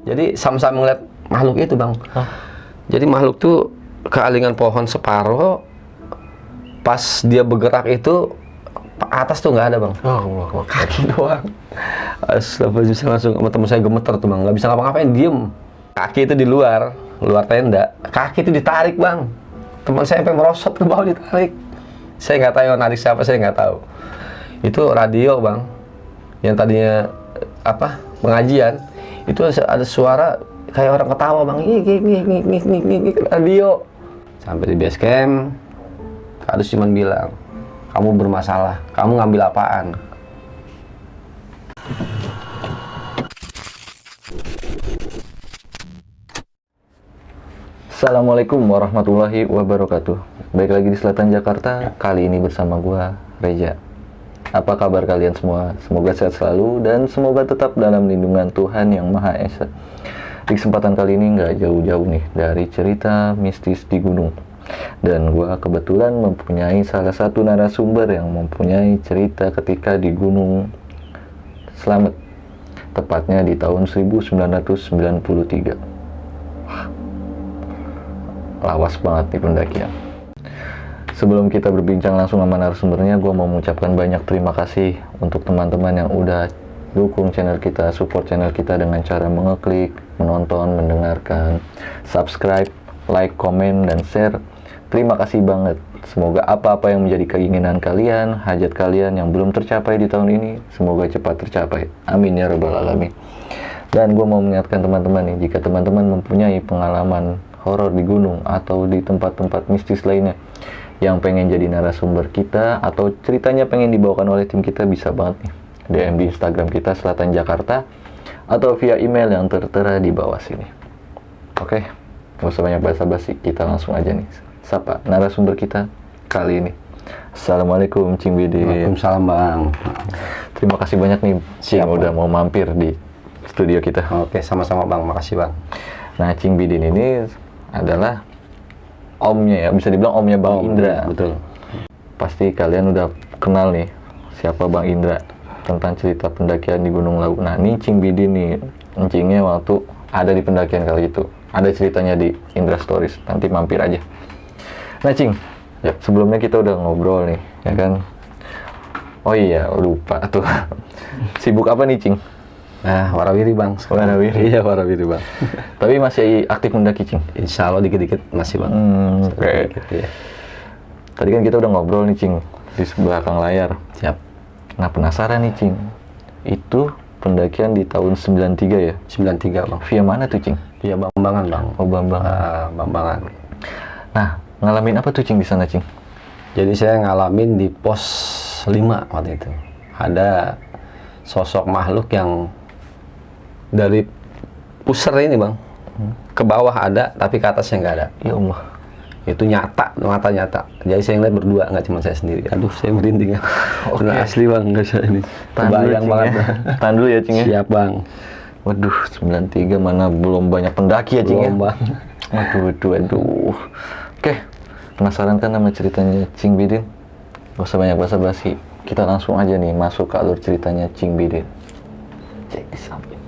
Jadi sama-sama ngeliat makhluk itu bang. Hah? Jadi makhluk tuh kealingan pohon separuh, pas dia bergerak itu atas tuh nggak ada bang. Oh, Kaki doang. Astagfirullahaladzim, langsung sama temen saya gemeter tuh bang, nggak bisa ngapa-ngapain, diem. Kaki itu di luar tenda, kaki itu ditarik bang. Teman saya sampai merosot ke bawah, ditarik. Saya nggak tahu yang narik siapa, saya nggak tahu. Itu radio bang, yang tadinya pengajian, itu ada suara kayak orang ketawa bang, radio. Sampai di base camp, Kak Adus cuma bilang, kamu bermasalah, kamu ngambil apaan? Assalamualaikum warahmatullahi wabarakatuh. Baik lagi di Selatan Jakarta, kali ini bersama gua, Reja. Apa kabar kalian semua? Semoga sehat selalu dan semoga tetap dalam lindungan Tuhan Yang Maha Esa. Di kesempatan kali ini nggak jauh-jauh nih dari cerita mistis di gunung. Dan gua kebetulan mempunyai salah satu narasumber yang mempunyai cerita ketika di Gunung Slamet. Tepatnya di tahun 1993. Lawas banget nih pendakian. Sebelum kita berbincang langsung sama narasumbernya, gue mau mengucapkan banyak terima kasih untuk teman-teman yang udah dukung channel kita, support channel kita dengan cara mengeklik, menonton, mendengarkan, subscribe, like, komen, dan share. Terima kasih banget. Semoga apa-apa yang menjadi keinginan kalian, hajat kalian yang belum tercapai di tahun ini, semoga cepat tercapai. Amin ya rabbal alamin. Dan gue mau mengingatkan teman-teman nih, jika teman-teman mempunyai pengalaman horor di gunung atau di tempat-tempat mistis lainnya yang pengen jadi narasumber kita atau ceritanya pengen dibawakan oleh tim kita, bisa banget nih DM di Instagram kita Selatan Jakarta atau via email yang tertera di bawah sini. Oke, gak usah banyak basa-basi, kita langsung aja nih sapa narasumber kita kali ini. Assalamualaikum Cing Bidin. Waalaikumsalam bang. Terima kasih banyak nih Cing udah mau mampir di studio kita. Oke, sama-sama bang, makasih bang. Nah, Cing Bidin ini adalah omnya ya, bisa dibilang omnya Bang Indra. Betul. Pasti kalian udah kenal nih siapa Bang Indra tentang cerita pendakian di Gunung Lawu. Nah, ini Cing Bidin nih, Cingnya waktu ada di pendakian kali itu. Ada ceritanya di Indra Stories, nanti mampir aja. Nah, Cing, ya, sebelumnya kita udah ngobrol nih, ya kan? Oh iya, lupa tuh. Sibuk apa nih, Cing? Nah, warawiri bang. Warawiri. Iya, warawiri bang. Tapi masih aktif mendaki, Cing? Insya Allah dikit-dikit masih bang. Oke. Ya. Tadi kan kita udah ngobrol nih, Cing, di belakang layar. Siap. Nah, penasaran nih, Cing. Itu pendakian di tahun 93 ya? 93 bang. Via mana tuh, Cing? Via Bambangan bang. Oh, Bambangan. Bambangan. Nah, ngalamin apa tuh, Cing, di sana, Cing? Jadi saya ngalamin di pos 5 waktu itu. Ada sosok makhluk yang dari pusar ini bang, ke bawah ada, tapi ke atasnya nggak ada. Ya Allah. Itu nyata, mata nyata. Jadi saya ngeliat berdua, nggak cuma saya sendiri. Aduh, saya merinding ya. Oke. Nah, asli bang, nggak saya ini. Tahan dulu, Kebayang Cing, banget. ya. Bang. Tahan dulu ya, Cing ya. Siap bang. Waduh, 93 mana belum banyak pendaki ya, Cing ya? Belum, bang. Waduh. Oke, penasaran kan sama ceritanya Cing Bidin? Gak usah banyak basa-basi. Kita langsung aja nih masuk ke alur ceritanya Cing Bidin. Cek di samping.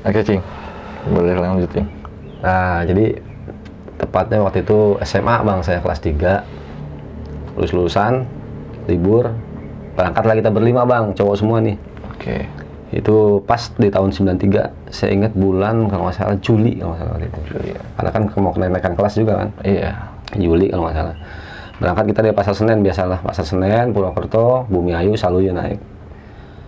Oke, Cing, boleh lanjut, Cing. Nah, jadi tepatnya waktu itu SMA bang, saya kelas 3, lulus-lulusan, libur, berangkatlah kita berlima bang, cowok semua nih. Oke. Itu pas di tahun 93, saya ingat bulan kalau nggak salah Juli kalau nggak salah waktu itu. Juli ya. Karena kan mau kenaikan kelas juga kan. Iya. Juli kalau nggak salah. Berangkat kita dari Pasar Senen biasalah, Pasar Senen, Purwokerto, Bumi Ayu, Saluyu naik.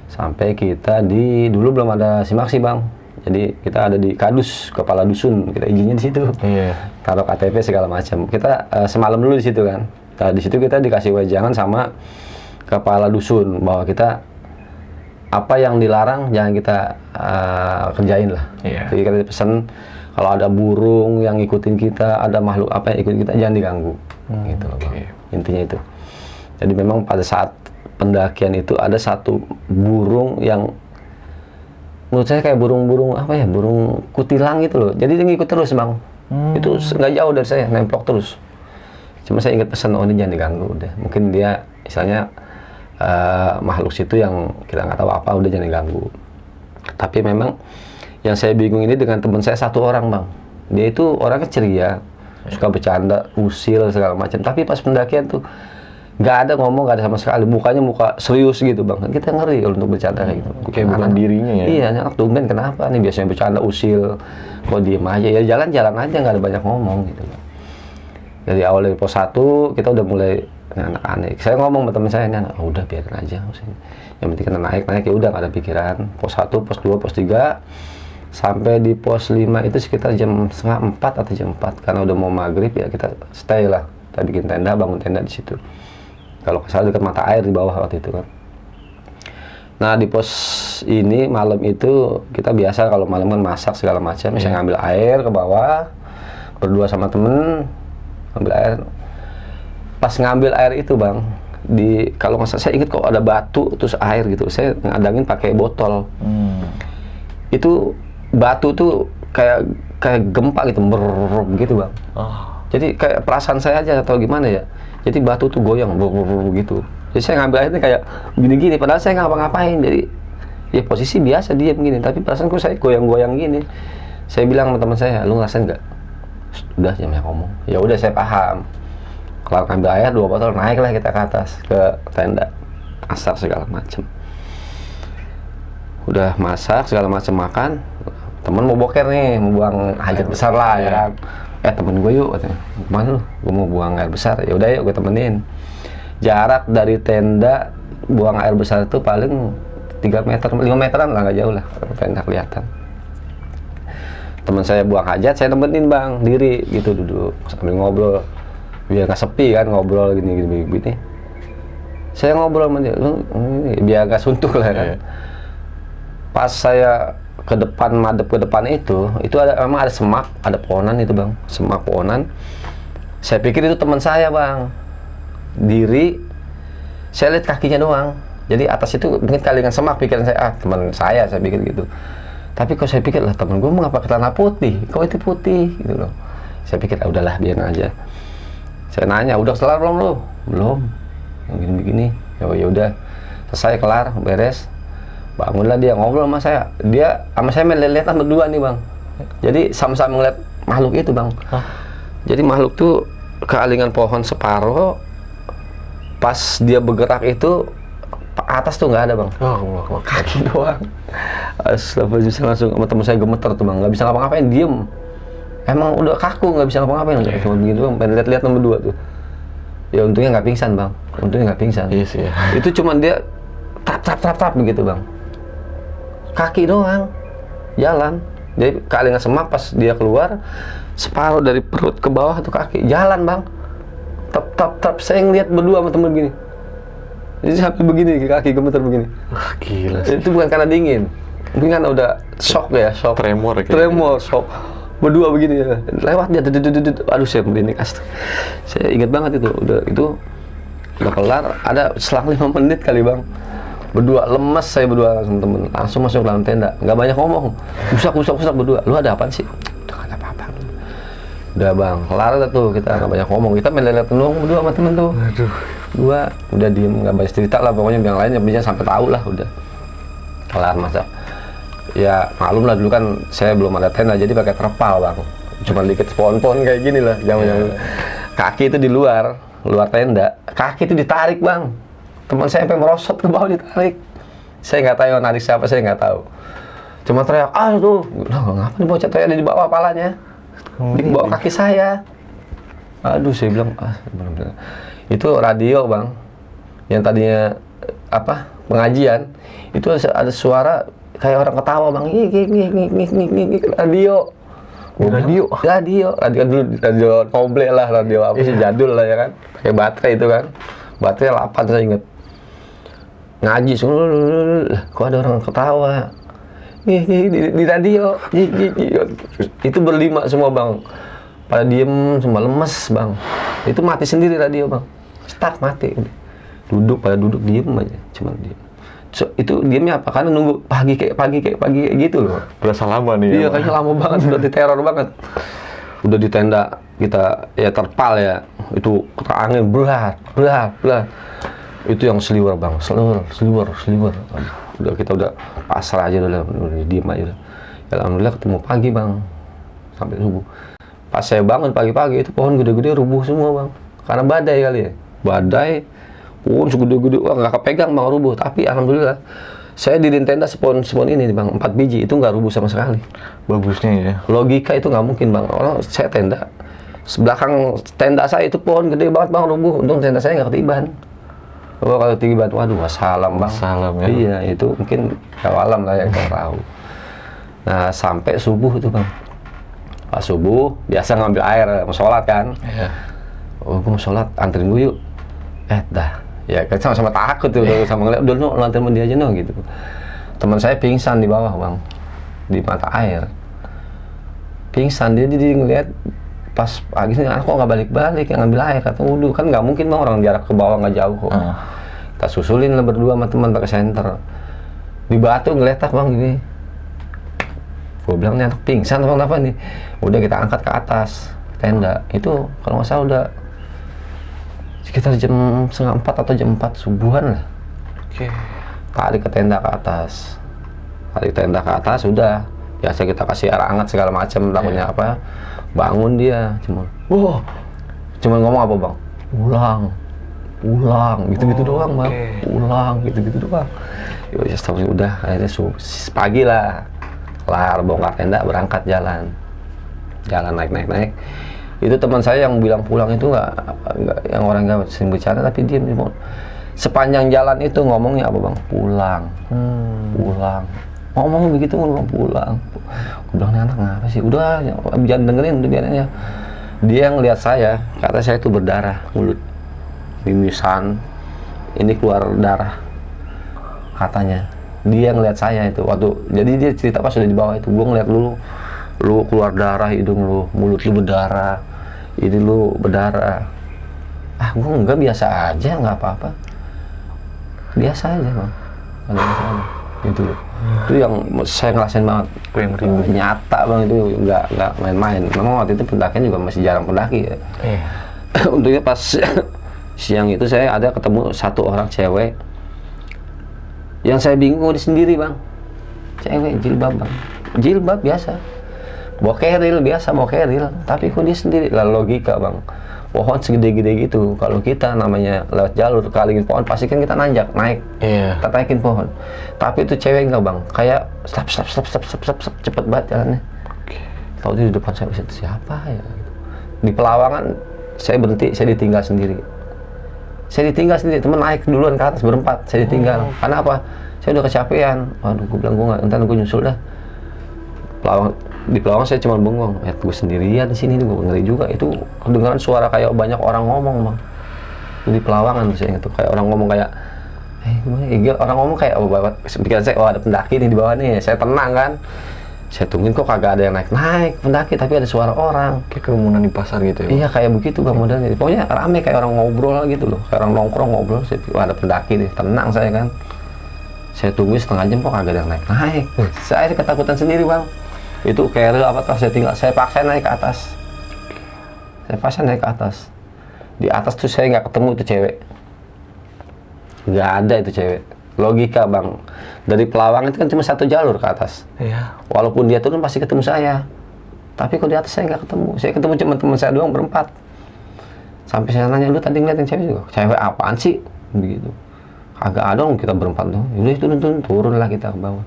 Sampai kita dulu belum ada simaksi bang. Jadi kita ada di Kadus, kepala dusun, kita izinnya di situ. Iya. Taruh KTP segala macam. Kita semalam dulu di situ kan. Nah, di situ kita dikasih wejangan sama kepala dusun bahwa kita apa yang dilarang jangan kita kerjain lah. Iya. Jadi kita pesan kalau ada burung yang ngikutin kita, ada makhluk apa yang ikutin kita jangan diganggu. Gitu loh, Bang. Intinya itu. Jadi memang pada saat pendakian itu ada satu burung yang menurut saya kayak burung-burung apa ya, burung kutilang gitu loh. Jadi dia ngikut terus bang. Itu nggak jauh dari saya, nemplok terus. Cuma saya ingat pesan, oh ini jangan diganggu udah. Mungkin dia misalnya makhluk situ yang kita nggak tahu apa, udah jangan diganggu. Tapi memang yang saya bingung ini dengan teman saya satu orang bang. Dia itu orangnya ceria, suka bercanda, usil segala macam. Tapi pas pendakian tuh nggak ada ngomong, nggak ada sama sekali. Mukanya muka serius gitu bang. Kita ngeri kalau untuk bercanda kayak gitu. Kayak bukan dirinya ya. Iya, anak tumben kenapa nih, biasanya bercanda usil, kok diem aja ya, jalan-jalan aja nggak ada banyak ngomong gitu. Dari awal dari pos 1 kita udah mulai anak-anak. Saya ngomong sama teman saya, ini anak, udah biarin aja. Yang penting kita naik ya udah nggak ada pikiran. Pos 1, pos 2, pos 3 sampai di pos 5 itu sekitar jam 3:30 atau jam 4 karena udah mau maghrib ya kita stay lah. Kita bikin tenda, bangun tenda di situ. Kalau nggak salah dekat mata air di bawah waktu itu kan. Nah di pos ini malam itu kita biasa kalau malam kan masak segala macam. Saya ngambil air ke bawah berdua sama temen, ngambil air. Pas ngambil air itu bang, kalau nggak salah saya ingat kok ada batu terus air gitu. Saya ngadangin pakai botol. Itu batu tuh kayak gempa gitu, gitu bang. Jadi kayak perasaan saya aja atau gimana ya. Jadi batu tuh goyang, gitu. Jadi saya ngambil airnya kayak gini-gini, padahal saya nggak ngapa-ngapain. Jadi ya posisi biasa dia begini, tapi perasaanku saya goyang-goyang gini. Saya bilang sama teman saya, lu ngerasain nggak? Udah jangan ngomong. Ya udah saya paham. Kalau ngambil air 2 botol, naiklah kita ke atas ke tenda, masak segala macem. Udah masak segala macem, makan. Temen mau boker nih, mau buang hajat besar lah ya kan. Temen gue yuk, katanya. Kemana lu? Gue mau buang air besar. Ya udah yuk, gue temenin. Jarak dari tenda buang air besar itu paling 3 meter, 5 meteran lah, nggak jauh lah. Tenda kelihatan. Teman saya buang hajat, saya temenin bang, diri gitu duduk sambil ngobrol. Biar nggak sepi kan, ngobrol gini. Saya ngobrol sama dia, biar nggak suntuk lah kan. Pas saya ke depan, madep ke depan itu memang ada semak, ada pohonan itu bang, semak pohonan. Saya pikir itu teman saya bang, diri. Saya lihat kakinya doang. Jadi atas itu mungkin kali dengan semak, pikiran saya, teman saya pikir gitu. Tapi kok saya pikir lah, temen gue mengapa celana putih, kok itu putih gitu loh. Saya pikir udahlah biar aja. Saya nanya, udah kelar belum lo? Belum. Yang gini-begini. Ya udah. Selesai kelar, beres. Bangunlah dia ngobrol sama saya. Dia sama saya lihat berdua nih bang. Jadi sama-sama ngeliat makhluk itu bang. Jadi makhluk tuh kealingan pohon separuh. Pas dia bergerak itu atas tuh nggak ada bang. Kaki doang. Astagfirullahaladzim, saya langsung sama temen saya gemeter tuh bang. Nggak bisa ngapa-ngapain, diem. Emang udah kaku, nggak bisa ngapa-ngapain. Cuma begitu bang, pengen lihat-lihat nomor 2 tuh. Ya untungnya nggak pingsan bang. Untungnya nggak pingsan. Iya sih ya. Itu cuman dia tap begitu bang. Kaki doang, jalan. Jadi kealingan semak, pas dia keluar, separuh dari perut ke bawah tuh kaki, jalan bang. Tap. Saya ngeliat berdua sama temen begini. Jadi sampai begini, kaki gemeter begini. Gila sih. Itu bukan karena dingin, mungkin kan udah shock ya, shock. Tremor Shock. Berdua begini ya. Lewat dia, aduh saya merinding asli. Saya ingat banget itu udah kelar, ada selang 5 menit kali bang. Berdua lemes, saya berdua sama temen, langsung masuk ke dalam tenda, nggak banyak ngomong, usak berdua. Lu ada apaan sih? Udah nggak ada apa-apa. Udah bang, kelar tuh, kita nggak banyak ngomong, kita main lele tenung berdua sama temen tuh. Udah diem, nggak banyak cerita lah, pokoknya yang lainnya bisa sampai tahu lah udah. Kelar masa. Ya maklum lah, dulu kan saya belum ada tenda, jadi pakai terpal bang, cuma dikit pohon-pohon kayak gini lah, jangan. Kaki itu di luar tenda, kaki itu ditarik bang. Teman saya sampai merosot ke bawah, ditarik. Saya nggak tahu yang narik siapa, saya nggak tahu. Cuma teriak, tuh, ngapa nih bocah ada di bawah palanya, di bawah kaki saya. Aduh, saya bilang, bener-bener. Itu radio bang, yang tadinya pengajian, itu ada suara kayak orang ketawa bang, radio dulu, radio komple lah, radio apa sih, jadul lah ya kan, pakai baterai itu kan, baterai 8 saya inget. Ngaji, kok ada orang ketawa di radio, itu berlima semua bang, pada diem semua, lemes bang. Itu mati sendiri radio bang, stuck, mati. Pada duduk diem aja, cuma diem. Itu diemnya apa? Karena nunggu pagi kayak gitu loh. Berasa lama nih. Iya, kayaknya lama banget, udah diteror banget. Udah di tenda kita ya terpal ya, itu kena angin berat. Itu yang seliwer bang, seliwer. Aduh, udah kita udah pasrah aja udah diem aja udah. Ya, alhamdulillah ketemu pagi bang, sampai subuh. Pas saya bangun pagi-pagi itu pohon gede-gede rubuh semua bang, karena badai kali ya. Badai, pohon segede-gede, wah nggak kepegang bang rubuh. Tapi alhamdulillah saya di tenda sepon ini bang, 4 biji itu nggak rubuh sama sekali. Bagusnya ya. Logika itu nggak mungkin bang, orang saya tenda, sebelakang tenda saya itu pohon gede banget bang rubuh. Untung tenda saya nggak ketiban. Oh, kalau ketiban, waduh wassalam bang. Wassalam ya. Iya itu mungkin alam lah yang tahu. Nah sampai subuh tuh bang. Pas subuh biasa ngambil air mau sholat kan. Iya. Oh gue mau sholat, anterin gue yuk. Dah. Ya kan sama-sama takut tuh, sama ngeliat, udah no, lantarin dia aja no gitu. Teman saya pingsan di bawah bang, di mata air. Pingsan dia ngeliat pas pagi ini, kok nggak balik-balik yang ngambil air, kata wudhu kan nggak mungkin bang, orang jarak ke bawah nggak jauh kok. Kita susulin lah berdua sama teman pakai senter. Di batu ngeletak bang gini. Gue bilang nih anak pingsan apa nih? Udah kita angkat ke atas tenda. Itu kalau nggak salah udah sekitar jam 3:30 atau jam 4 subuhan lah. Oke. Tarik ke tenda ke atas, udah biasa kita kasih air hangat segala macam, takutnya apa, bangun dia cuman ngomong apa bang, pulang gitu doang bang, pulang gitu doang. Ya udah akhirnya pagi lah, kelar bongkar tenda, berangkat jalan naik. Itu teman saya yang bilang pulang itu nggak yang orang nggak sering bercanda tapi dia sepanjang jalan itu ngomongnya apa bang, pulang. Ngomong begitu ngomong pulang. Gue bilang, anak ngapa sih? Udah jangan dengerin, udah biarin aja. Dia yang lihat saya, kata saya itu berdarah mulut, mimisan, ini keluar darah katanya. Dia yang lihat saya itu waktu, jadi dia cerita pas sudah di bawah itu, gue ngeliat lu keluar darah, hidung lu, mulut lu berdarah, ini lu berdarah. Gue enggak, biasa aja, nggak apa-apa, biasa aja bang, ada masalah gitu loh. Itu yang saya ngerasain banget, nyata bang, itu nggak main-main. Memang waktu itu pendakian juga masih jarang pendaki ya. Untungnya pas siang itu saya ada ketemu satu orang cewek yang saya bingung, dia sendiri bang, cewek jilbab biasa, bawa keril, tapi kok dia sendiri. Lah logika bang, pohon segede-gede gitu, kalau kita namanya lewat jalur kalingin pohon pasti kan kita naik, kita naikin pohon. Tapi itu cewek enggak bang, kayak slap cepet banget jalannya. Tahu di depan saya, siapa ya? Di Pelawangan saya berhenti, saya ditinggal sendiri. Temen naik duluan ke atas berempat, saya ditinggal. Karena apa? Saya udah kecapean. Waduh, gue bilang gue nggak, ntar gue nyusul dah. Di Pelawangan saya cuma bengong. Gue sendirian di sini, gue ngeri juga. Itu kedengaran suara kayak banyak orang ngomong bang. Di Pelawangan tuh saya ingat tuh, kayak orang ngomong kayak, orang ngomong kayak, pikiran saya, ada pendaki nih di bawah nih. Saya tenang kan. Saya tungguin kok kagak ada yang naik pendaki, tapi ada suara orang. Kayak kerumunan di pasar gitu ya? Iya kayak begitu bang modelnya. Pokoknya rame kayak orang ngobrol gitu loh, kayak orang nongkrong ngobrol. Saya pikir ada pendaki nih, tenang saya kan. Saya tungguin setengah jam kok kagak ada yang naik. Saya ketakutan sendiri bang. Itu keril apa tas saya paksa naik ke atas. Di atas tuh saya nggak ketemu itu cewek. Nggak ada itu cewek. Logika bang, dari Pelawangan itu kan cuma satu jalur ke atas. Iya. Walaupun dia turun pasti ketemu saya, tapi kok di atas saya nggak ketemu. Saya ketemu cuma teman saya doang berempat. Sampai saya nanya, lu tadi ngeliatin cewek juga? Cewek apaan sih? Begitu. Agak ada dong, kita berempat dong. Udah turun lah kita ke bawah.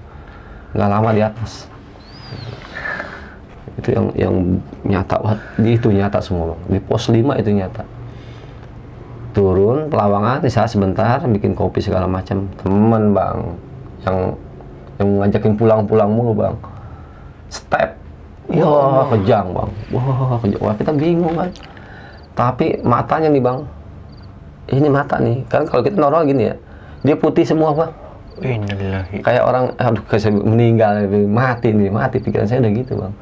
Nggak lama di atas. Itu yang nyata banget. Itu nyata semua bang. Di pos 5 itu nyata. Turun Pelawangan, di saat sebentar bikin kopi segala macam. Temen bang yang ngajakin pulang mulu bang. Step, kejang bang. Wah kita bingung kan. Tapi matanya nih bang, ini mata nih kan kalau kita normal gini ya, dia putih semua bang. Innalillahi. Kayak orang, saya meninggal, mati pikiran saya udah gitu bang.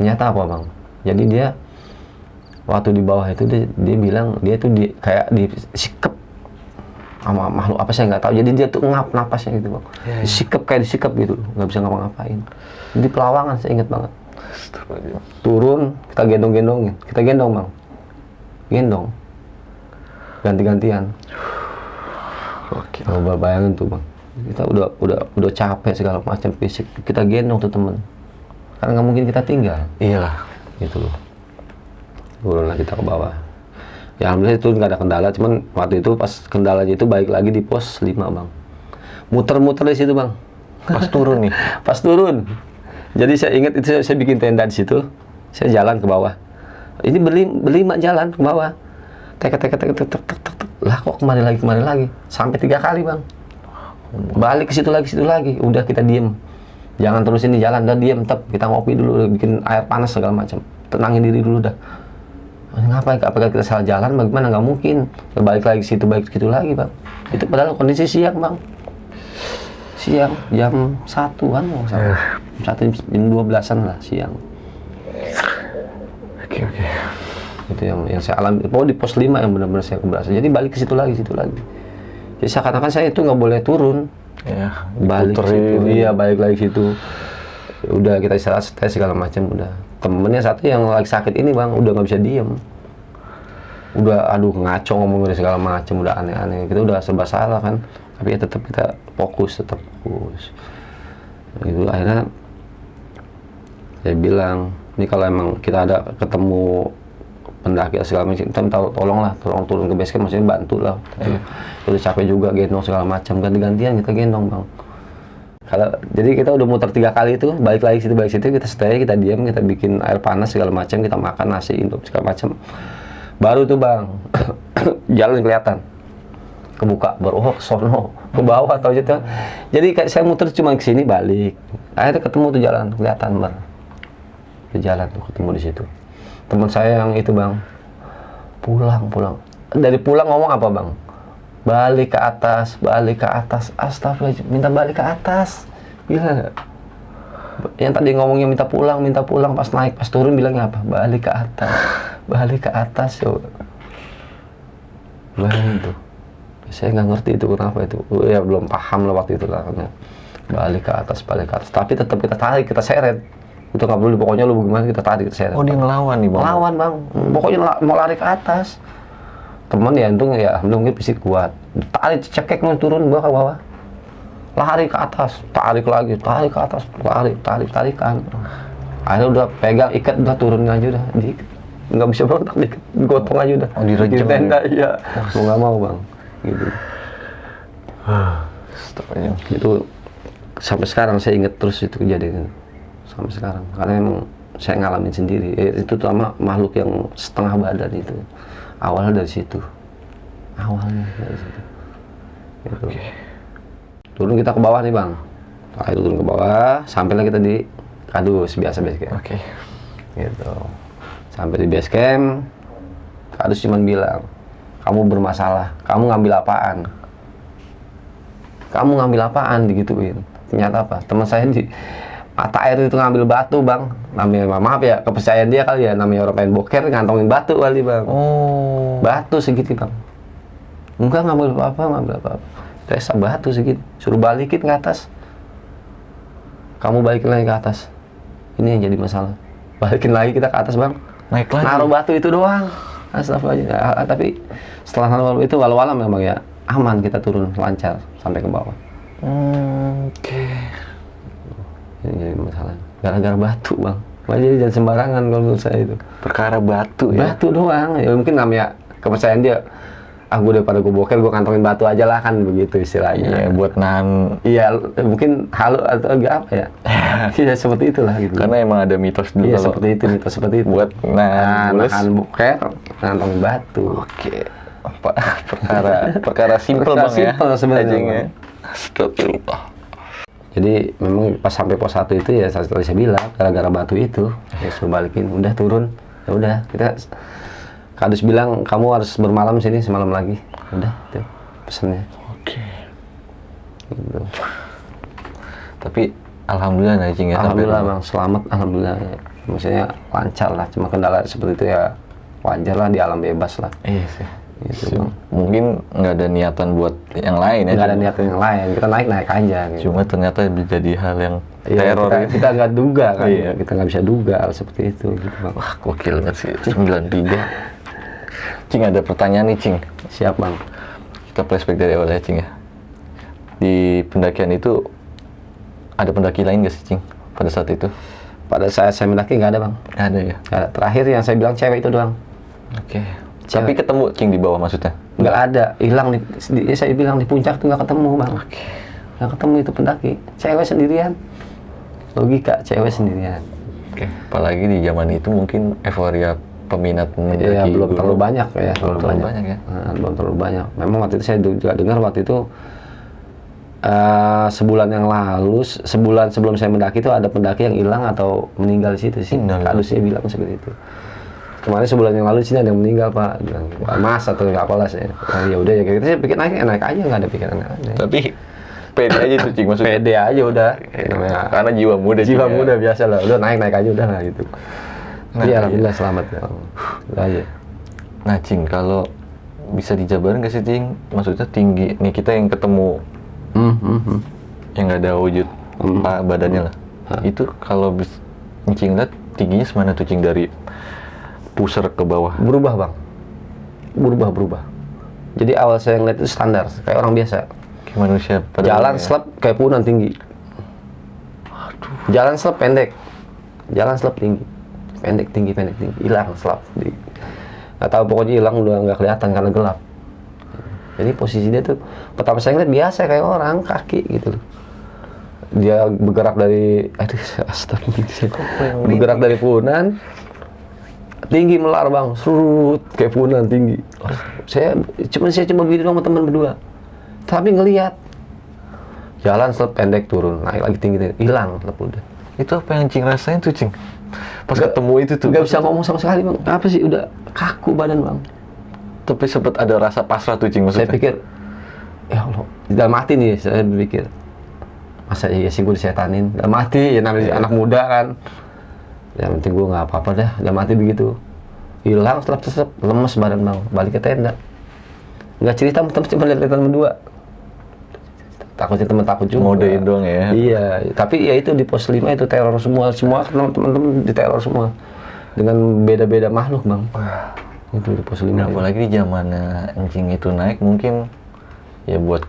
Ternyata apa bang? Jadi dia waktu di bawah itu dia bilang dia tuh kayak disikep sama makhluk apa saya nggak tahu. Jadi dia tuh ngap napasnya gitu bang. Disikep gitu, nggak bisa ngapa-ngapain. Di Pelawangan saya ingat banget. Astagfirullah. Turun, kita gendong-gendongin. Kita gendong, Bang. Gendong. Ganti-gantian. Oke. Coba bayangin tuh, Bang. Kita udah capek segala macam fisik. Kita gendong tuh temen. Karena nggak mungkin kita tinggal. Iyalah. Gitu loh. Turunlah kita ke bawah. Ya alhamdulillah itu nggak ada kendala, cuman waktu itu pas kendalanya itu balik lagi di pos 5, Bang. Muter-muter di situ, Bang. Pas turun nih. Pas turun. Jadi saya ingat itu saya bikin tenda di situ. Saya jalan ke bawah. Ini berlima jalan ke bawah. Tek. Lah kok kemari lagi. Sampai 3 kali, Bang. Balik ke situ lagi. Udah kita diem. Jangan terus ini jalan, udah diem, tetap kita ngopi dulu, bikin air panas segala macam. Tenangin diri dulu dah. Ngapain? Apakah kita salah jalan? Bagaimana? Nggak mungkin. Balik lagi ke situ lagi, Bang. Itu padahal kondisi siang, Bang. Siang jam 1-an, jam 12-an lah siang. Oke. Itu yang saya alami. Pokoknya di pos 5 yang benar-benar saya berasa. Jadi balik ke situ lagi. Jadi seakan-akan saya itu nggak boleh turun. Ya, Balik ke situ, iya balik lagi ke situ. Ya udah kita istirahat, tes segala macam udah. Temennya satu yang lagi sakit ini, Bang, udah nggak bisa diem. Udah aduh ngaco ngomong segala macam, udah aneh-aneh. Kita udah serba salah kan. Tapi ya tetap kita fokus. Itu akhirnya saya bilang, ini kalau emang kita ada ketemu pendaki segala macam, kita minta tolong turun ke base camp, maksudnya bantu lah. Udah capek juga gendong segala macam, ganti-gantian kita gendong, Bang. Jadi kita udah muter 3 kali itu, balik lagi situ, kita stay, kita diam, kita bikin air panas segala macam, kita makan nasi, induk segala macam. Baru tuh, Bang, jalan kelihatan. Kebuka, baru sono, ke bawah atau gitu. Jadi kayak saya muter cuma ke sini balik. Akhirnya ketemu tuh jalan, kelihatan, Bang. Jalan tuh ketemu di situ. Teman saya yang itu, Bang, pulang. Dari pulang ngomong apa, Bang? Balik ke atas. Astagfirullah, minta balik ke atas. Gila. Yang tadi ngomongnya minta pulang, pas naik, pas turun bilangnya apa? Balik ke atas, yo. Bayangin tuh. Saya nggak ngerti itu kenapa itu. Ya belum paham lah waktu itu lah. Balik ke atas. Tapi tetap kita tarik, kita seret. Itu nggak perlu, pokoknya lu bagaimana kita tarik, kita seret. Oh, dia ngelawan nih, Bang? Ngelawan, Bang. Pokoknya mau lari ke atas. Temen ya untung ya mungkin fisik kuat. Tarik cekek mau turun ke bawah. Lari ke atas, tarik lagi, tarik ke atas, tarikan. Akhirnya udah pegang, ikat, udah turun aja udah. Nggak bisa berontak, digotong aja udah. Oh, direjam. Di tenda, iya. Mau nggak mau, Bang. Gitu. Itu sampai sekarang saya ingat terus itu kejadian. Sampai sekarang, karena emang saya ngalamin sendiri. Itu sama makhluk yang setengah badan itu. Awalnya dari situ. Gitu. Turun kita ke bawah nih, Bang. Akhirnya turun ke bawah, sampailah kita di Kadus, biasa base camp. Oke. Gitu. Sampai di base camp, Kadus cuma bilang, kamu bermasalah, kamu ngambil apaan, digituin. Ternyata apa? Teman saya di mata air itu ngambil batu, Bang. Namanya, maaf ya, kepercayaan dia kali ya, namanya orang pengen boker, ngantongin batu kali, Bang. Oh. Batu segitu, Bang. Enggak ngambil apa-apa. Resa batu segitu, suruh balikin ke atas. Kamu balikin lagi ke atas. Ini yang jadi masalah. Balikin lagi kita ke atas, Bang. Naik lagi. Naruh batu itu doang. Astagfirullah. Tapi setelah naruh itu walau-walau memang ya aman, kita turun lancar sampai ke bawah. Oke. Ini jadi masalah. Gara-gara batu, Bang. Jadi jangan sembarangan kalau menurut saya itu. Perkara batu ya? Batu doang. Ya mungkin namanya kepercayaan dia. Gue daripada gue boker, gue kantongin batu aja lah, kan begitu istilahnya. Iya, buat nahan. Iya, mungkin halu atau apa ya. Iya, seperti itulah gitu. Karena emang ada mitos dulu. Iya, kalau mitos seperti itu. buat nahan boker, ngantongin batu. Oke. Perkara simple, Bang, ya. Simple sebenarnya. Bang. Astagfirullah. Jadi memang pas sampai pos 1 itu ya setelah saya bilang gara-gara batu itu, ya suruh balikin, udah turun. Ya udah, kita Kadus bilang kamu harus bermalam sini semalam lagi. Udah, itu pesannya. Oke. Gitu. Tapi alhamdulillah Najing ya. Alhamdulillah, Bang, selamat, alhamdulillah. Maksudnya lancar lah, cuma kendala seperti itu ya wajar lah, di alam bebas lah. Iya sih. gitu Bang. Mungkin nggak ada niatan buat yang lain ya. Nggak ada cuma- niatan yang lain, kita naik aja gitu. Cuma ternyata jadi hal yang Iya, teror. kita nggak duga kan, Iya. kita nggak bisa duga hal seperti itu gitu Bang. Wah, gokil banget sih 93. Cing, ada pertanyaan nih Cing. Siap Bang. Kita flashback dari awal ya Cing ya. Di pendakian itu ada pendaki lain nggak sih Cing pada saat itu? Pada saat saya mendaki nggak ada Bang. Nggak ada ya. Nggak ada. Terakhir yang saya bilang cewek itu doang. Oke. Cewek. Tapi ketemu Cing di bawah maksudnya? Nggak ada, hilang saya bilang di puncak tuh nggak ketemu Bang. Oke. Nggak ketemu itu pendaki, cewek sendirian. Logika, cewek sendirian. Oke. Apalagi di zaman itu mungkin euforia peminat mendaki Iya, belum gunung. terlalu banyak ya. Belum terlalu banyak ya. Nah, belum terlalu banyak. Memang waktu itu saya juga dengar waktu itu sebulan yang lalu, sebulan sebelum saya mendaki itu ada pendaki yang hilang atau meninggal di situ sih. Innalillahi. Kadusnya bilang seperti itu. Kemarin sebulan yang lalu di sini ada yang meninggal Pak, bilang Mas atau apalah saya. Nah, ya udah ya kita sih pikir naik aja nggak ada pikiran aneh. Tapi pede aja tuh Cing maksudnya. Pede aja udah. Namanya Karena jiwa muda Cing, jiwa ya. muda biasa lah. Udah naik aja udah lah gitu. Nah, Iya alhamdulillah selamat ya. Udah aja. Nah Cing, kalau bisa dijabarin nggak sih Cing? Maksudnya tinggi, nih kita yang ketemu yang nggak ada wujud badannya lah. Itu kalau Cing lihat tingginya semana tuh Cing dari pusar ke bawah? Berubah Bang. Berubah. Jadi awal saya ngeliat itu standar, kayak orang biasa. Kayak manusia pada Jalan umumnya. slep kayak punan tinggi. Jalan slep pendek. Jalan slep tinggi. Pendek tinggi. Hilang slep. Nggak tahu pokoknya hilang udah nggak kelihatan karena gelap. Jadi posisi dia tuh pertama saya ngeliat biasa kayak orang kaki gitu loh. Dia bergerak dari astagfirullah. Bergerak dari punan tinggi melar Bang, surut kayak punan tinggi. Saya cuma begitu doang sama teman berdua. Tapi ngelihat jalan slep pendek turun, naik lagi tinggi, hilang slep udah. Itu apa yang Cing rasain tuh Cing? Pas Nggak- ketemu itu tuh. Nggak bisa ngomong sama sekali Bang. Apa sih udah kaku badan Bang. Tapi sempat ada rasa pasrah tuh Cing Saya maksudnya. pikir ya Allah, dalam hati nih saya berpikir masa iya sih gue disetanin, dalam hati ya namanya anak muda kan. Yang penting gue nggak apa-apa dah, dalam hati begitu. Hilang selap lemes badan Bang, balik ke tenda. Nggak cerita, temen cuma lihat teman berdua. Takutnya teman takut juga. Ngodein doang ya. Iya, tapi ya itu di pos 5 itu teror semua teman-teman di teror semua. Dengan beda-beda makhluk Bang. Itu di pos 5. Nah, apalagi di zamannya Encing itu naik mungkin ya buat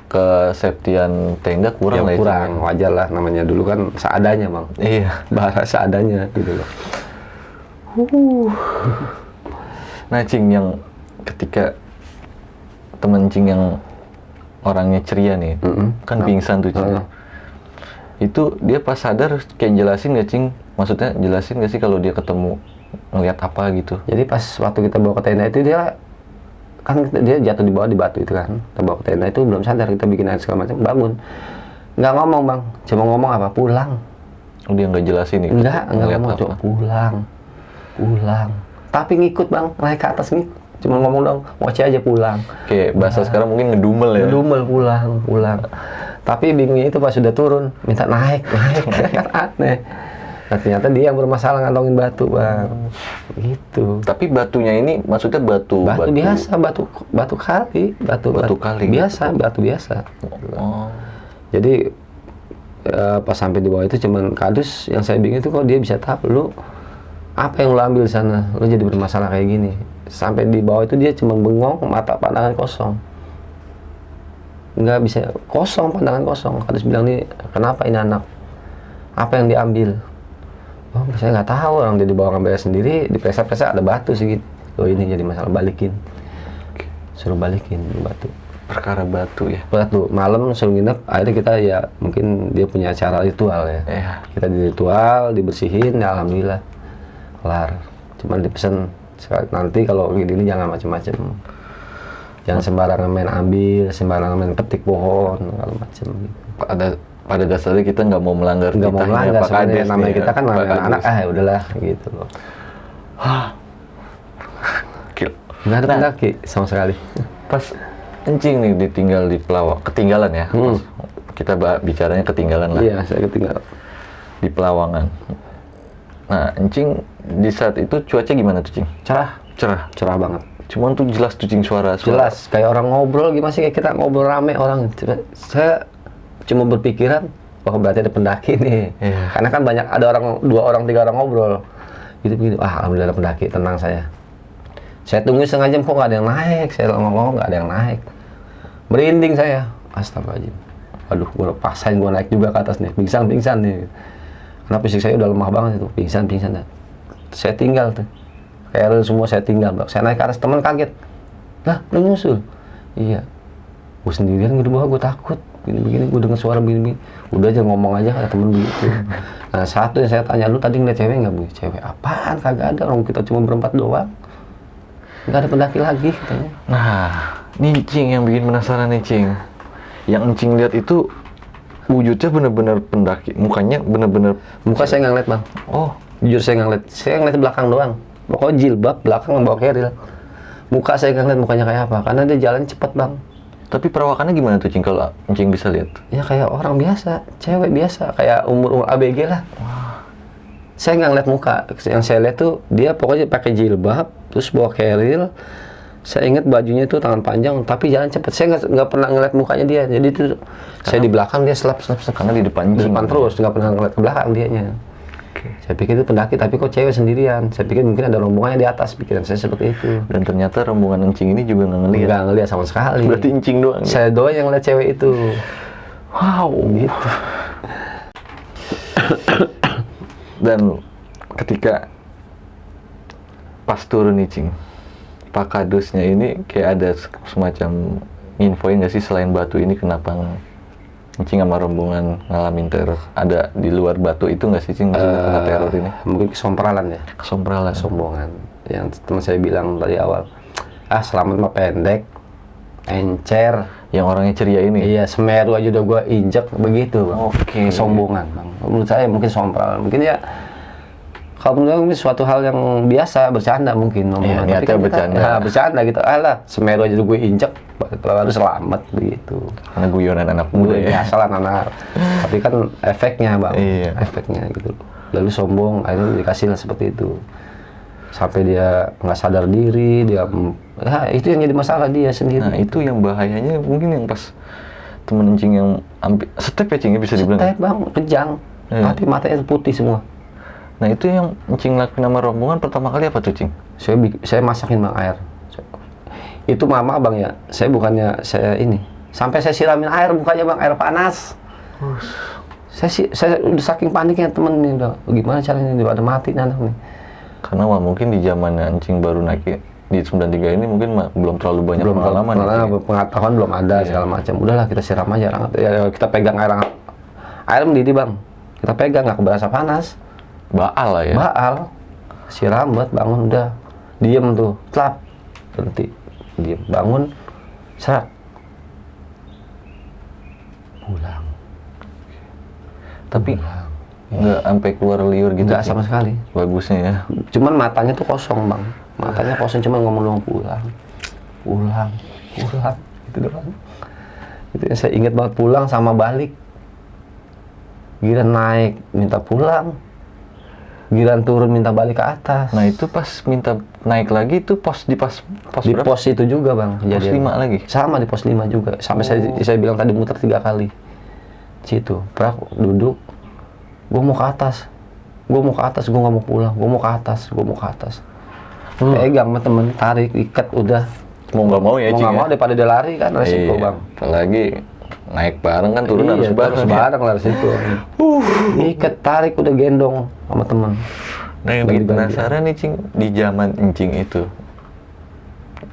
kesetiaan tenda kurang lah Ya ya, Cing, kurang, wajar lah namanya dulu kan seadanya Bang. ya. Iya. Bahasa seadanya gitu loh. Nah Cing, yang ketika temen Cing yang orangnya ceria nih, kan pingsan tuh Cing. Itu dia pas sadar kayak jelasin nggak Cing? Maksudnya jelasin nggak sih kalau dia ketemu ngelihat apa gitu? Jadi pas waktu kita bawa ke tenda itu dia jatuh di bawah di batu itu kan. Kita bawa ke tenda itu belum sadar, kita bikin air segala macam, bangun. Nggak ngomong Bang, cuma ngomong apa? Pulang. Oh, dia nggak jelasin nih? Nggak ngelihat ngomong, cuma pulang. Tapi ngikut Bang, naik ke atas ngikut. Cuma ngomong dong, moce aja pulang. Kayak bahasa sekarang mungkin ngedumel ya? Ngedumel pulang. Tapi bingungnya itu pas sudah turun, minta naik. Kan aneh. Nah, ternyata dia yang bermasalah ngantongin batu Bang. Gitu. Tapi batunya ini maksudnya batu Biasa, batu kali, Batu kali, biasa, batu biasa. Oh. Jadi pas sampai di bawah itu cuman kardus, yang saya bingung itu kok dia bisa tahu lu apa yang lu ambil di sana, lu jadi bermasalah kayak gini. Sampai di bawah itu dia cuma bengong, mata pandangan kosong. Nggak bisa, kosong, pandangan kosong. Kardus bilang nih, kenapa ini anak? Apa yang diambil? Oh, saya nggak tahu, orang dia dibawa ngambil sendiri, diperiksa-periksa ada batu sih gitu. Oh ini jadi masalah, balikin. Suruh balikin batu. Perkara batu ya? Batu, malam suruh nginep, akhirnya kita ya mungkin dia punya cara ritual ya. Iya. Kita di ritual, dibersihin, ya alhamdulillah. Kelar. Cuman dipesan, nanti kalau gini jangan macem-macem. Jangan sembarangan main ambil, sembarangan main petik pohon, segala macem. Pada dasarnya kita nggak mau melanggar Nggak mau titahnya melanggar Pak sebenarnya, Kades namanya nih, kita kan Pak namanya Kades. anak, udahlah gitu loh. Gila. Nggak ada Nah, pendaki sama sekali. pas Encing nih ditinggal di Pelawang, ketinggalan ya? Kita bicaranya ketinggalan lah, Iya, saya ketinggalan. di Pelawangan. Nah, Encing di saat itu cuaca gimana tuh Cing? Cerah, Cerah. cerah banget. Cuman tuh jelas tuh cing suara. Jelas, kayak orang ngobrol gimana sih, kayak kita ngobrol rame orang. Saya cuma berpikiran, wah berarti ada pendaki nih. Iya. Karena kan banyak, ada orang, 2 orang, 3 orang ngobrol. Gitu-gitu, alhamdulillah ada pendaki, tenang saya. Saya tunggu setengah jam, kok nggak ada yang naik. Saya ngomong nggak ada yang naik. Merinding saya, astagfirullahaladzim. Aduh, gue paksain gue naik juga ke atas nih, pingsan nih. Karena fisik saya udah lemah banget itu, pingsan. Saya tinggal tuh. KRL semua saya tinggal, Bang. Saya naik ke atas, teman kaget. Lah, lu nyusul? Iya. Gue sendirian, gue di bawah, gue takut. Begini, gue dengar suara begini. Udah aja ngomong aja, kata temen begitu. Nah, satu yang saya tanya, lu tadi ngeliat cewek nggak, Bu? Cewek apaan? Kagak ada, orang kita cuma berempat doang. Nggak ada pendaki lagi, katanya. Nah, nih Cing yang bikin penasaran nih Cing. Yang Cing lihat itu wujudnya bener-bener pendaki, mukanya bener-bener. Muka saya nggak ngeliat, Bang. Oh, Jujur saya nggak ngeliat. Saya ngeliat belakang doang. Pokoknya jilbab, belakang bawa keril. Muka saya nggak ngeliat mukanya kayak apa, karena dia jalan cepet, Bang. tapi perawakannya gimana tuh Cing kalau Cing bisa lihat? Ya kayak orang biasa, cewek biasa, kayak umur ABG lah. Saya nggak ngeliat muka, yang saya lihat tuh dia pokoknya pakai jilbab, terus bawa keril. Saya ingat bajunya itu tangan panjang, tapi jalan cepet. Saya nggak pernah ngeliat mukanya dia. Jadi itu saya di belakang, dia selap. Karena di depan Di Cing. depan terus, nggak pernah ngeliat ke belakang dianya. Saya pikir itu pendaki, tapi kok cewek sendirian. Saya pikir mungkin ada rombongannya di atas, pikiran saya seperti itu. Dan ternyata rombongan Encing ini juga nggak ngelihat. Nggak ngeliat sama sekali. Berarti Encing doang. Saya doang yang ngeliat cewek itu. Wow. Gitu. Dan ketika pas turun nih Cing, Pak Kadusnya ini kayak ada semacam infoin nggak sih, selain batu ini kenapa Cing sama rombongan ngalamin teror? Ada di luar batu itu nggak sih Cing kena teror ini? Mungkin kesompralan ya, Kesompralan. kesombongan. Yang teman saya bilang dari awal, selamat mah pendek, encer. Yang orangnya ceria ini? Iya, Semeru aja udah gua injek, begitu, Bang. Oke. Kesombongan, Bang. Menurut saya mungkin sompralan. Mungkin ya, kalau menurut saya mungkin suatu hal yang biasa, bercanda mungkin. Iya, Tapi niatnya kan kita- bercanda. bercanda gitu. Alah, Semeru aja udah gue injek, harus selamat, begitu. Karena guyonan anak muda Udah ya. biasa lah anak. Tapi kan efeknya, Bang. Iya. Efeknya gitu. Lalu sombong, akhirnya dikasih lah seperti itu. Sampai dia nggak sadar diri, dia itu yang jadi masalah dia sendiri. Nah itu yang bahayanya mungkin yang pas temen Encing yang step ya Cing ya, bisa dibilang. Step, Bang, kejang. Iya. Tapi matanya putih semua. Nah itu yang Encing lakuin sama rombongan pertama kali apa tuh Cing? Saya masakin, Bang, air. Itu mama, Bang, ya. Saya bukannya saya ini. Sampai saya siramin air mukanya, Bang, air panas. Saya udah saking paniknya, temen nih udah. Gimana caranya nih, ada mati nih anak nih. Karena wah mungkin di zaman Encing baru naik di 93 ini mungkin belum terlalu banyak pengalaman. Karena ya, Cing. pengetahuan belum ada segala macam. Udahlah kita siram aja air hangat. Ya, kita pegang air hangat. Air mendidih, Bang. Kita pegang, nggak berasa panas. Baal lah ya. Baal. Siram buat bangun, udah. Diem tuh, tlap. Berhenti. Diem, bangun. Serak. Pulang. Tapi nggak sampai keluar liur gitu. Nggak Cing. sama sekali. Bagusnya ya. Cuman matanya tuh kosong, Bang. Matanya kosong, cuma ngomong doang pulang. Gitu doang. Itu yang saya ingat banget, pulang sama balik. Giliran naik minta pulang. Giliran turun minta balik ke atas. Nah itu pas minta naik lagi itu di pos Di berapa? pos itu juga, Bang. Pos 5 lagi? Sama di pos 5 juga. Sampai saya bilang tadi muter 3 kali. Situ, prak duduk. Gue mau ke atas. Gue nggak mau pulang. Gue mau ke atas. Pegang sama temen, tarik, ikat, udah. Mau nggak mau ya Mau Cing nggak ya? mau daripada dia lari kan, resiko, Iya. Bang. Apalagi naik bareng kan turun harus Iya, bareng. harus ya. bareng lah resiko. Ikat, tarik, udah gendong sama temen. Nah yang bikin penasaran nih Cing, di zaman Encing itu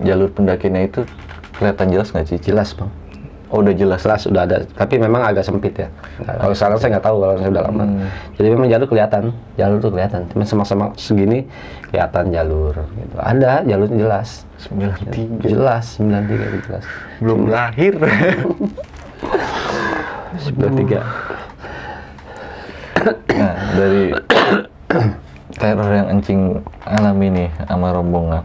jalur pendakiannya itu kelihatan jelas nggak sih? Jelas, Bang. Oh udah jelas. Jelas udah ada, tapi memang agak sempit ya. Nah, kalau sekarang saya nggak tahu, kalau saya udah lama. Jadi memang jalur tuh kelihatan. Cuma sama-sama segini kelihatan jalur. Gitu. Ada jalurnya jelas. 93. Jelas 93 itu jelas. Belum lahir. 93. Nah dari teror yang Encing alami nih sama rombongan,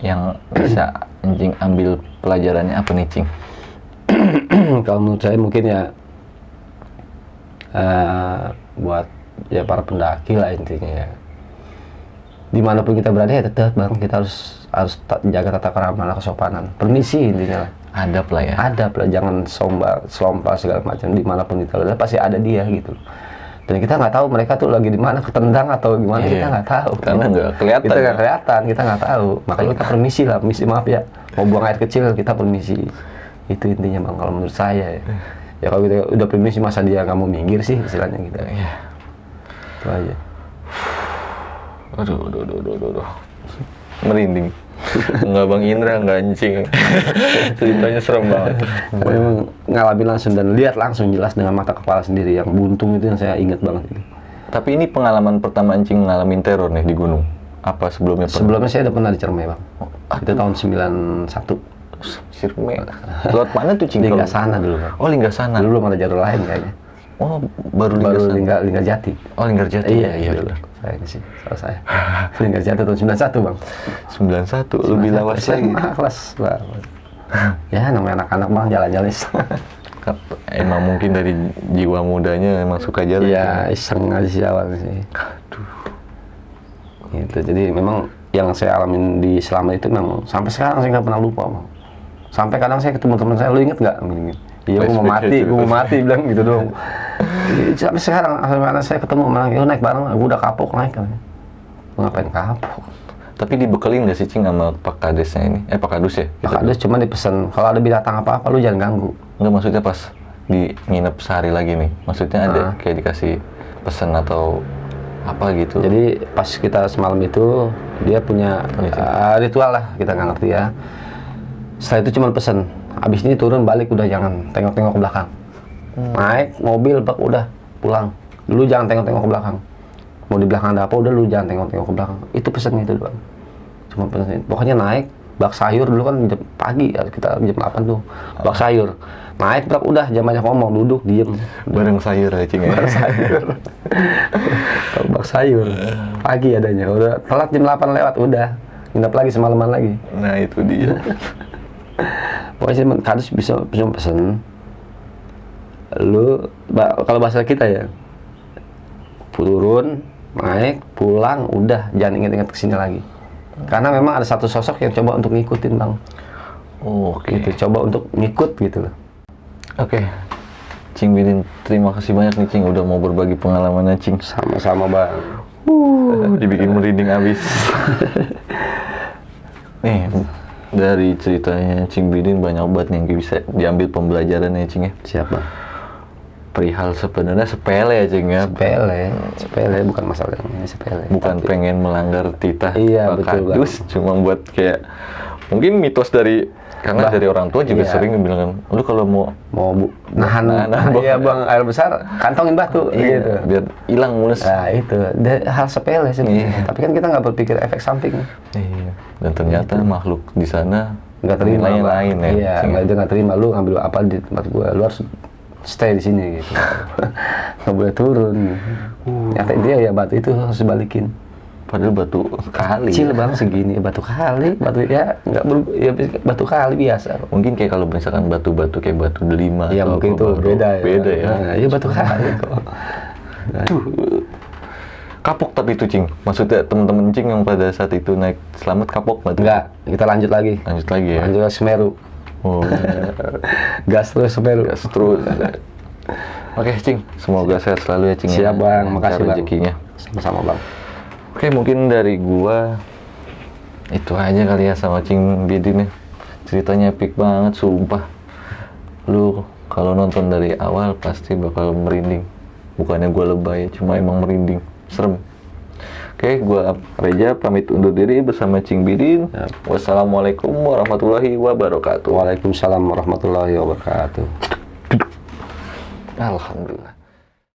yang bisa Encing ambil pelajarannya apa nih Cing? Kalau menurut saya mungkin ya buat ya para pendaki lah intinya ya. dimanapun kita berada ya tetap bang, kita harus jaga tata krama, kesopanan, permisi intinya lah. Adab lah ya. Adab lah, jangan selompa segala macam. Dimanapun kita berada pasti ada dia gitu. Dan kita nggak tahu mereka tuh lagi di mana, ketendang atau gimana, kita nggak tahu. Karena nggak kelihatan. Kita nggak kelihatan, kita nggak tahu. Makanya kita permisi lah, permisi maaf ya. Mau buang air kecil kita permisi. Itu intinya bang, kalau menurut saya ya. Ya kalau kita udah permisi masa dia nggak mau minggir sih istilahnya gitu. Iya. Itu aja. Aduh. Merinding. Nggak Bang Indra, nggak Encing. Ceritanya serem banget. Memang ngalamin langsung dan lihat langsung jelas dengan mata kepala sendiri. Yang buntung itu yang saya ingat banget. Tapi ini pengalaman pertama Encing ngalamin teror nih di gunung. Apa sebelumnya pernah? Sebelumnya saya udah pernah di Ciremai bang. Itu tahun 91. Ciremai. Lewat mana tuh Cing? Lingga sana dulu bang. Oh, Lingga sana. Dulu belum ada jalur lain kayaknya. Oh, baru Lingga Jati. Oh, Linggar Jati. Iya benar. Kayaknya sih, salah saya. Lingga Jati tahun 91 bang. 91, lebih lawas lagi. Kelas lah. Ya namanya anak-anak bang, jalan-jalan. Emang mungkin dari jiwa mudanya emang suka jalan. Iya, iseng aja sih awalnya sih. Aduh. Gitu, jadi memang yang saya alamin di selama itu memang sampai sekarang saya nggak pernah lupa bang. Sampai kadang saya ketemu teman saya, lu inget nggak? Iya, gue mau mati, bilang gitu dong. Sampai sekarang, sampai saya ketemu malah, yo naik bareng, gue udah kapok naik kan. Ngapain kapok? Tapi dibekelin nggak sih Cing sama Pak Kadesnya ini? Pak Kadus ya? Pak Kades cuma dipesan, kalau ada binatang apa-apa lu jangan ganggu. Nggak, maksudnya pas di nginep sehari lagi nih, maksudnya ada kayak dikasih pesan atau apa gitu. Jadi pas kita semalam itu, dia punya ritual lah, kita nggak ngerti ya. Setelah itu cuma pesan, abis ini turun balik udah jangan tengok-tengok ke belakang. Naik mobil bak udah pulang. Dulu jangan tengok-tengok ke belakang. Mau di belakang ada apa udah lu jangan tengok-tengok ke belakang. Itu pesannya itu doang. Cuma pesan. Pokoknya naik bak sayur dulu kan jam pagi ya, kita jam 8 tuh. Bak sayur. Naik bak udah jangan banyak ngomong, duduk diem. Bareng sayur ya Cing ya. Bak sayur. Bak sayur. Pagi adanya. Udah telat jam 8 lewat udah. Nginep lagi semalaman lagi. Nah, itu dia. Pokoknya Kadus bisa pesen lu kalau bahasa kita ya turun naik pulang udah jangan inget-inget kesini lagi karena memang ada satu sosok yang coba untuk ngikutin bang. Oke. Gitu, coba untuk ngikut gitu loh. Oke. Cing Bidin, terima kasih banyak nih Cing udah mau berbagi pengalamannya Cing. Sama-sama bang. Dibikin merinding abis. Nih, dari ceritanya Cing Bidin banyak banget yang bisa diambil pembelajarannya Cing ya. Siapa? Perihal sebenarnya sepele ya Cing ya. Sepele bukan masalah ini sepele. Bukan pengen melanggar titah Pak betul, Kadus, cuma buat kayak mungkin mitos dari karena dari orang tua juga sering bilang kan, lu kalau mau nahan iya bang air besar kantongin batu gitu. Biar hilang mulus. Nah itu hal sepele sih. Tapi kan kita nggak berpikir efek samping. Iya. Dan ternyata makhluk di sana nggak terima lain ya. Iya, nggak terima lu ngambil apa di tempat gua, lu harus stay di sini gitu. Nggak boleh turun. Nyata dia ya batu itu harus dibalikin. Padahal batu kali. Kecil bang segini, batu kali, batu ya nggak ya, batu kali biasa. Mungkin kayak kalau misalkan batu-batu kayak batu delima. Iya mungkin itu beda ya. Nah, iya batu kali kok. Aduh. Kapok tapi itu Cing. Maksudnya temen-temen Cing yang pada saat itu naik selamat kapok nggak? Enggak, kita lanjut lagi. Lanjut lagi ya. Lanjut ke Semeru. Oh. Gas terus Semeru. Gas terus. Oke Cing, semoga sehat selalu ya Cing. Siap bang, makasih bang. Rezekinya. Sama-sama bang. Oke, mungkin dari gua itu aja kali ya sama Cing Bidin nih. Ceritanya epic banget, sumpah. Lu kalau nonton dari awal pasti bakal merinding. Bukannya gua lebay, cuma emang merinding, serem. Oke, gua Reja pamit undur diri bersama Cing Bidin. Wassalamualaikum warahmatullahi wabarakatuh. Waalaikumsalam warahmatullahi wabarakatuh. Alhamdulillah.